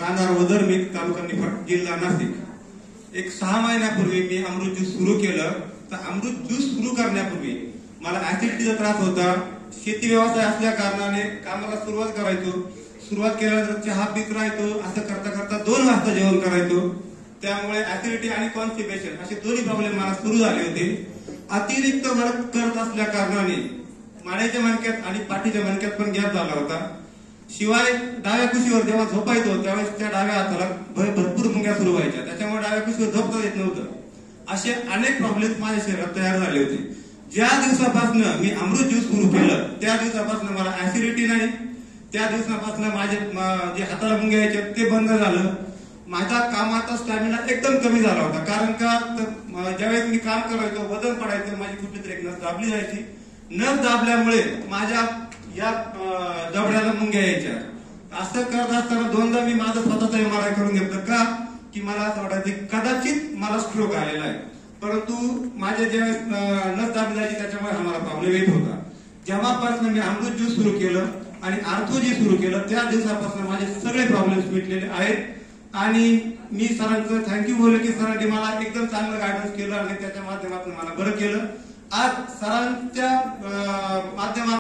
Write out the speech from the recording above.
राहणार वदरमीठ, तालुका निफाड, जिल्हा नाशिक। एक 6 महिन्यापूर्वी मी अमृत ज्यूस सुरू केलं। तर अमृत ज्यूस सुरू करण्यापूर्वी मला ऍसिडिटीचा त्रास होता। शेती व्यवसाय असल्या कारणाने कामाला सुरुवात केल्यानंतर चहा पीत राहायचो। असं करता करता 2 वाजता जेवण करायचो। त्यामुळे ऍसिडिटी आणि कॉन्स्टिपेशन असे दोन्ही प्रॉब्लेम मला सुरू झाले होते। अतिरिक्त वर्क करत असल्या कारणाने मानेच्या मणक्यात आणि पाठीच्या मणक्यात पण गॅप झाला होता। शिवाय डाव्या कुशीवर जेव्हा झोपायचो त्यावेळेस त्या डाव्या हाताला भरपूर मुंग्या सुरू व्हायच्या, त्याच्यामुळे डाव्या कुशीवर झोपता येत नव्हतं। असे अनेक प्रॉब्लेम माझ्या शरीरात तयार झाले होते। ज्या दिवसापासून मी अमृत ज्यूस सुरू केलं त्या दिवसापासून मला ऍसिडिटी नाही, त्या दिवसापासून माझे जे हाताला मुंग्या यायचे ते बंद झालं। माझा कामाचा स्टॅमिना एकदम कमी झाला होता, कारण का ज्यावेळेस मी काम करायचो वजन पडायचं, माझी कुठली तरी एक नस दाबली जायची। नस दाबल्यामुळे माझ्या या जबड्याला मुंग्या यायच्या। असं करत असताना 2दा मी माझं स्वतःचा MRI करून घेतलं, का की मला असं वाटायचं कदाचित मला स्ट्रोक आलेला आहे। परंतु माझ्या ज्यावेळेस नस दाबली जायची त्याच्यामुळे हा मला प्रॉब्लेम येत होता। जेव्हापासून मी अमृत ज्यूस सुरू केलं आणि आर्थोजी सुरू केलं त्या दिवसापासून माझे सगळे प्रॉब्लेम्स मिटलेले आहेत। आणि मी सरांचं थँक्यू बोललो की सरांनी मला एकदम चांगलं गायडन्स केलं आणि त्याच्या माध्यमातून मला बरं केलं। आज सरांच्या माध्यमातून